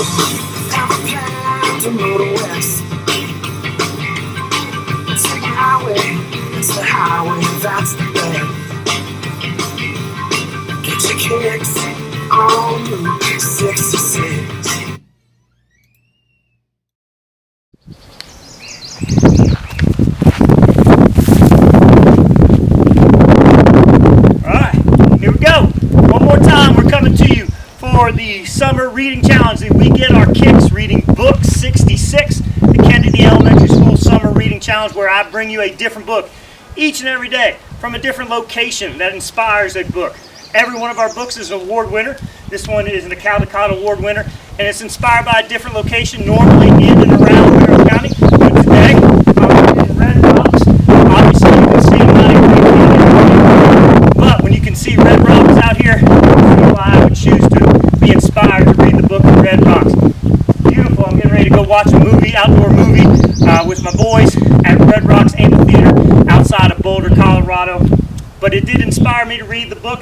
have a plan to go to west. It's the highway, it's the highway, that's the best. Get your kicks on Route 66. For the summer reading challenge that we get our kicks reading book 66, the Kennedy Elementary School summer reading challenge, where I bring you a different book each and every day from a different location that inspires a book. Every one of our books is an award winner. This one is an Caldecott Award winner, and it's inspired by a different location, normally in and around Monroe County. But today, I'm in Red Rocks. Obviously, you can see but when you can see Red Rocks out here, I would choose to be inspired to read the book of Red Rocks. Beautiful. I'm getting ready to go watch a movie, outdoor movie, with my boys at Red Rocks Amphitheater outside of Boulder, Colorado. But it did inspire me to read the book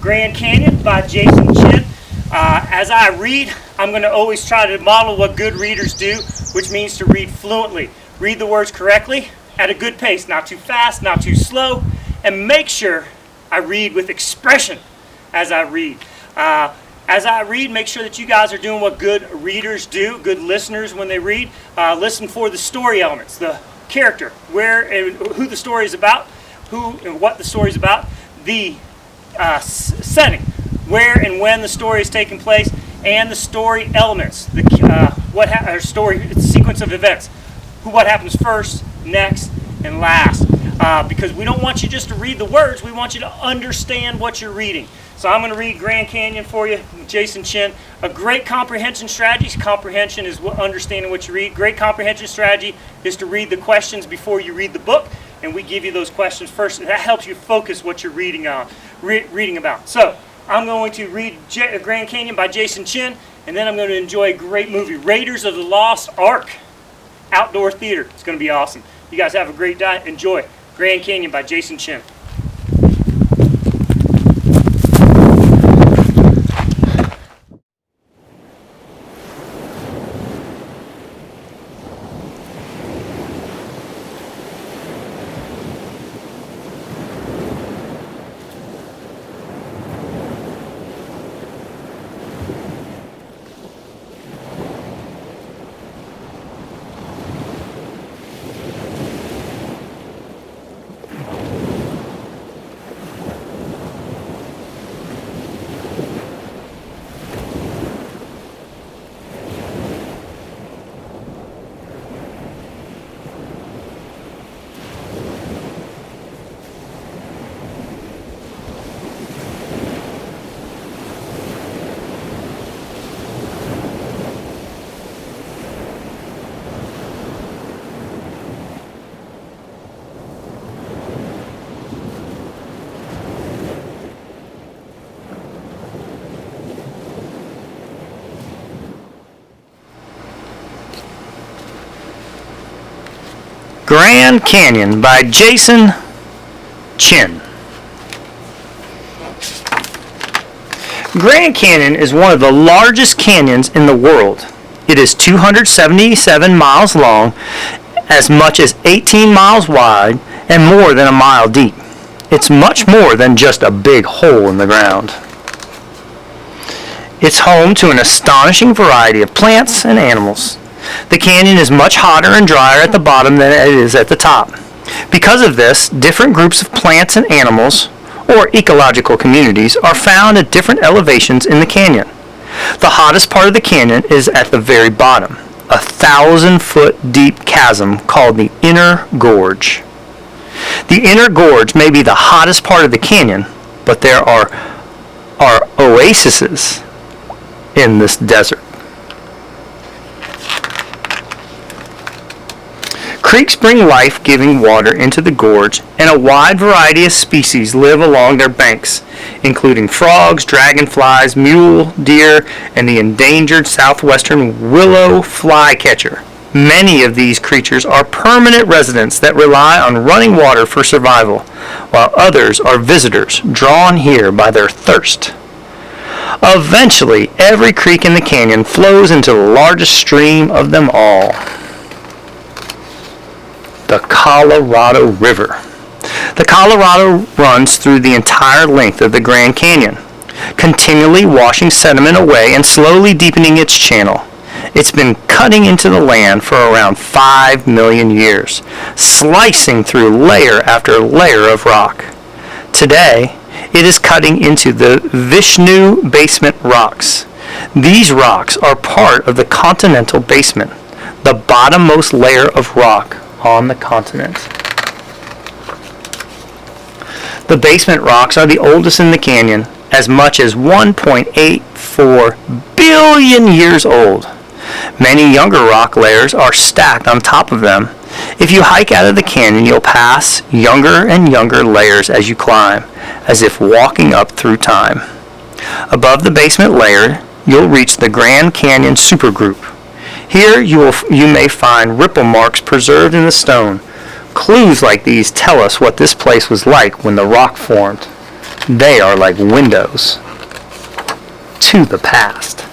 Grand Canyon by Jason Chin. As I read, I'm going to always try to model what good readers do, which means to read fluently. Read the words correctly at a good pace, not too fast, not too slow, and make sure I read with expression as I read. Make sure that you guys are doing what good readers do, good listeners when they read. Listen for the story elements, the character, where and who the story is about, who and what the story is about, the setting, where and when the story is taking place, and the story elements, the story sequence of events, what happens first, next, and last. Because we don't want you just to read the words, we want you to understand what you're reading. So I'm going to read Grand Canyon for you, Jason Chin. A great comprehension strategy. Comprehension is understanding what you read. Great comprehension strategy is to read the questions before you read the book, and we give you those questions first, and that helps you focus what you're reading about. So I'm going to read Grand Canyon by Jason Chin, and then I'm going to enjoy a great movie, Raiders of the Lost Ark, outdoor theater. It's going to be awesome. You guys have a great day. Enjoy Grand Canyon by Jason Chin. Grand Canyon by Jason Chin. Grand Canyon is one of the largest canyons in the world. It is 277 miles long, as much as 18 miles wide, and more than a mile deep. It's much more than just a big hole in the ground. It's home to an astonishing variety of plants and animals. The canyon is much hotter and drier at the bottom than it is at the top. Because of this, different groups of plants and animals, or ecological communities, are found at different elevations in the canyon. The hottest part of the canyon is at the very bottom, a 1,000-foot deep chasm called the Inner Gorge. The Inner Gorge may be the hottest part of the canyon, but there are oases in this desert. Creeks bring life-giving water into the gorge, and a wide variety of species live along their banks, including frogs, dragonflies, mule deer, and the endangered southwestern willow flycatcher. Many of these creatures are permanent residents that rely on running water for survival, while others are visitors drawn here by their thirst. Eventually, every creek in the canyon flows into the largest stream of them all, the Colorado River. The Colorado runs through the entire length of the Grand Canyon, continually washing sediment away and slowly deepening its channel. It's been cutting into the land for around 5 million years, slicing through layer after layer of rock. Today, it is cutting into the Vishnu Basement rocks. These rocks are part of the continental basement, the bottommost layer of rock on the continent. The basement rocks are the oldest in the canyon, as much as 1.84 billion years old. Many younger rock layers are stacked on top of them. If you hike out of the canyon, you'll pass younger and younger layers as you climb, as if walking up through time. Above the basement layer, you'll reach the Grand Canyon Supergroup. Here you may find ripple marks preserved in the stone. Clues like these tell us what this place was like when the rock formed. They are like windows to the past.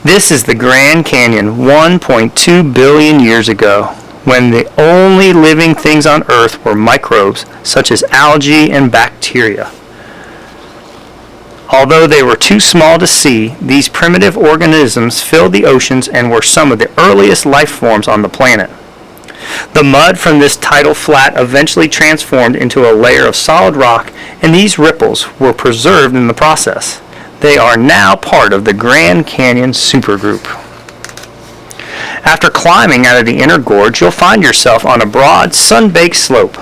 This is the Grand Canyon 1.2 billion years ago, when the only living things on Earth were microbes such as algae and bacteria. Although they were too small to see, these primitive organisms filled the oceans and were some of the earliest life forms on the planet. The mud from this tidal flat eventually transformed into a layer of solid rock, and these ripples were preserved in the process. They are now part of the Grand Canyon Supergroup. After climbing out of the inner gorge, you'll find yourself on a broad, sun-baked slope.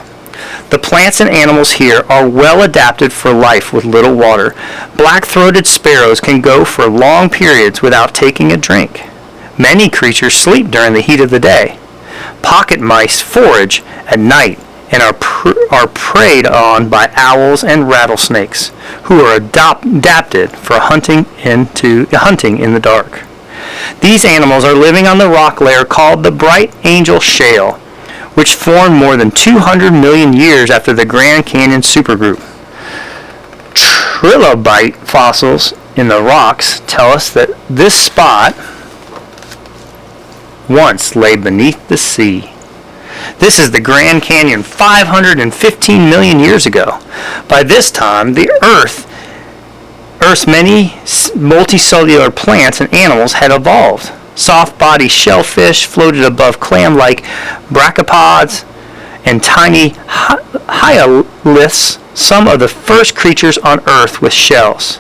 The plants and animals here are well adapted for life with little water. Black-throated sparrows can go for long periods without taking a drink. Many creatures sleep during the heat of the day. Pocket mice forage at night and are preyed on by owls and rattlesnakes, who are adapted for hunting in the dark. These animals are living on the rock layer called the Bright Angel Shale, which formed more than 200 million years after the Grand Canyon Supergroup. Trilobite fossils in the rocks tell us that this spot once lay beneath the sea. This is the Grand Canyon 515 million years ago. By this time, the Earth's many multicellular plants and animals had evolved. Soft-bodied shellfish floated above clam-like brachiopods and tiny hyaliths, some of the first creatures on Earth with shells.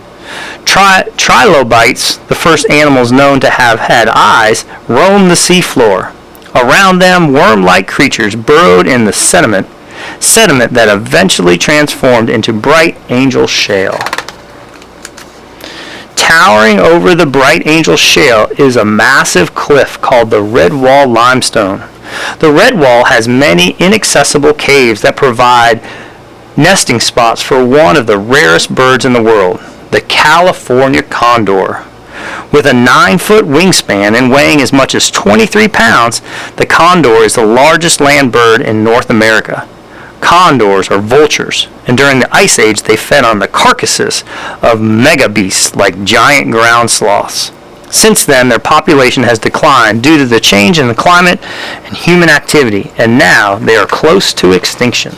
Trilobites, the first animals known to have had eyes, roamed the seafloor. Around them, worm-like creatures burrowed in the sediment that eventually transformed into Bright Angel Shale. Towering over the Bright Angel Shale is a massive cliff called the Red Wall Limestone. The Red Wall has many inaccessible caves that provide nesting spots for one of the rarest birds in the world, the California condor. With a 9-foot wingspan and weighing as much as 23 pounds, the condor is the largest land bird in North America. Condors are vultures, and during the Ice Age they fed on the carcasses of megabeasts like giant ground sloths. Since then, their population has declined due to the change in the climate and human activity, and now they are close to extinction.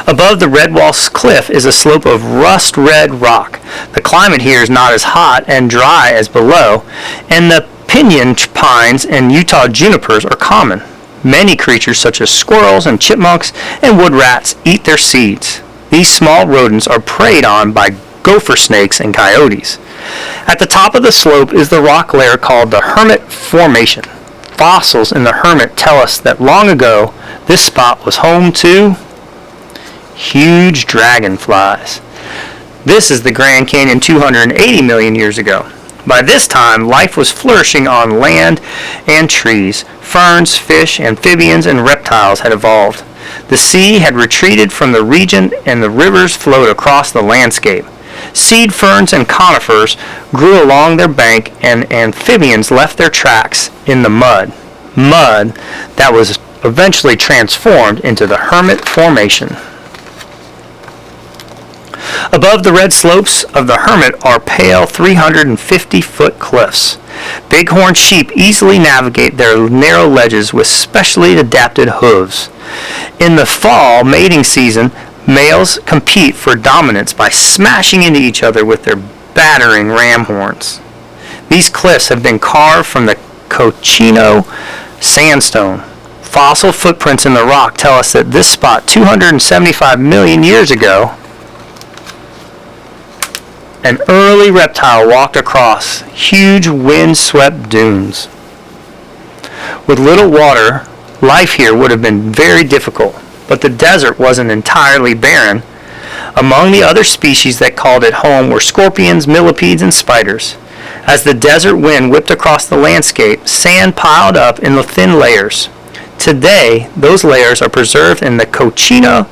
Above the Red Wall cliff is a slope of rust-red rock. The climate here is not as hot and dry as below, and the pinyon pines and Utah junipers are common. Many creatures such as squirrels and chipmunks and wood rats eat their seeds. These small rodents are preyed on by gopher snakes and coyotes. At the top of the slope is the rock layer called the Hermit Formation. Fossils in the Hermit tell us that long ago this spot was home to huge dragonflies. This is the Grand Canyon 280 million years ago. By this time, life was flourishing on land and trees. Ferns, fish, amphibians, and reptiles had evolved. The sea had retreated from the region and the rivers flowed across the landscape. Seed ferns and conifers grew along their bank, and amphibians left their tracks in the mud that was eventually transformed into the Hermit Formation. Above the red slopes of the Hermit are pale 350-foot cliffs. Bighorn sheep easily navigate their narrow ledges with specially adapted hooves. In the fall mating season, males compete for dominance by smashing into each other with their battering ram horns. These cliffs have been carved from the Cochino sandstone. Fossil footprints in the rock tell us that this spot 275 million years ago, an early reptile walked across huge wind-swept dunes. With little water, life here would have been very difficult, but the desert wasn't entirely barren. Among the other species that called it home were scorpions, millipedes, and spiders. As the desert wind whipped across the landscape, sand piled up in the thin layers. Today, those layers are preserved in the Cochino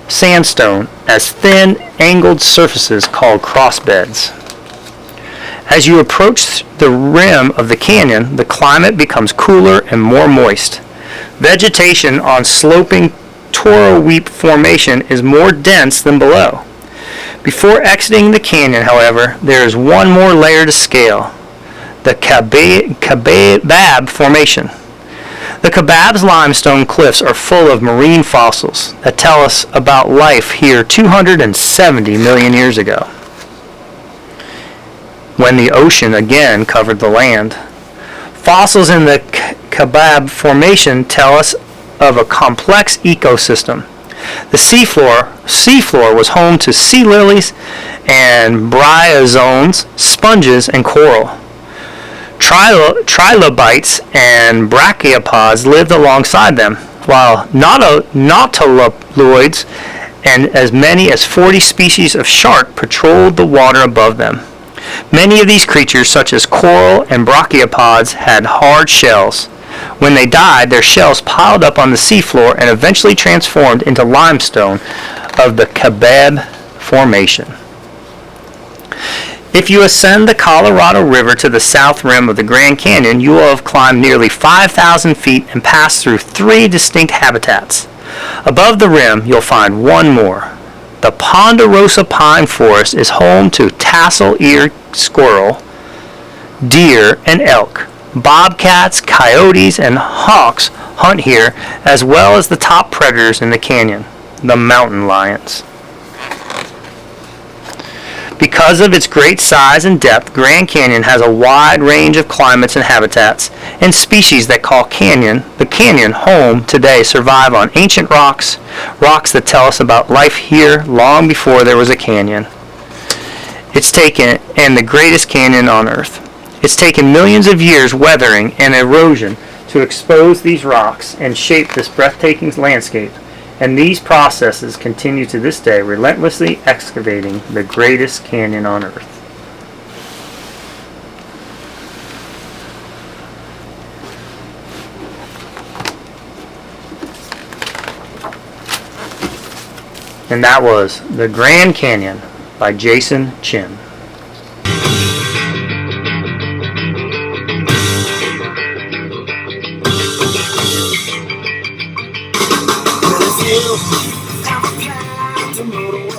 sandstone as thin, angled surfaces called crossbeds. As you approach the rim of the canyon, the climate becomes cooler and more moist. Vegetation on sloping Toro Weep Formation is more dense than below. Before exiting the canyon, however, there is one more layer to scale, the Kaibab Formation. The Kaibab's limestone cliffs are full of marine fossils that tell us about life here 270 million years ago, when the ocean again covered the land. Fossils in the Kaibab Formation tell us of a complex ecosystem. The seafloor was home to sea lilies and bryozoans, sponges, and coral. Trilobites and brachiopods lived alongside them, while nautiloids and as many as 40 species of shark patrolled the water above them. Many of these creatures, such as coral and brachiopods, had hard shells. When they died, their shells piled up on the seafloor and eventually transformed into limestone of the Kaibab Formation. If you ascend the Colorado River to the south rim of the Grand Canyon, you will have climbed nearly 5,000 feet and passed through 3 distinct habitats. Above the rim, you'll find one more. The Ponderosa Pine Forest is home to tassel-eared squirrel, deer, and elk. Bobcats, coyotes, and hawks hunt here, as well as the top predators in the canyon, the mountain lions. Because of its great size and depth, Grand Canyon has a wide range of climates and habitats, and species that call the canyon home today survive on ancient rocks that tell us about life here long before there was a canyon. And the greatest canyon on Earth. It's taken millions of years weathering and erosion to expose these rocks and shape this breathtaking landscape. And these processes continue to this day, relentlessly excavating the greatest canyon on Earth. And that was The Grand Canyon by Jason Chin. Ever plan to move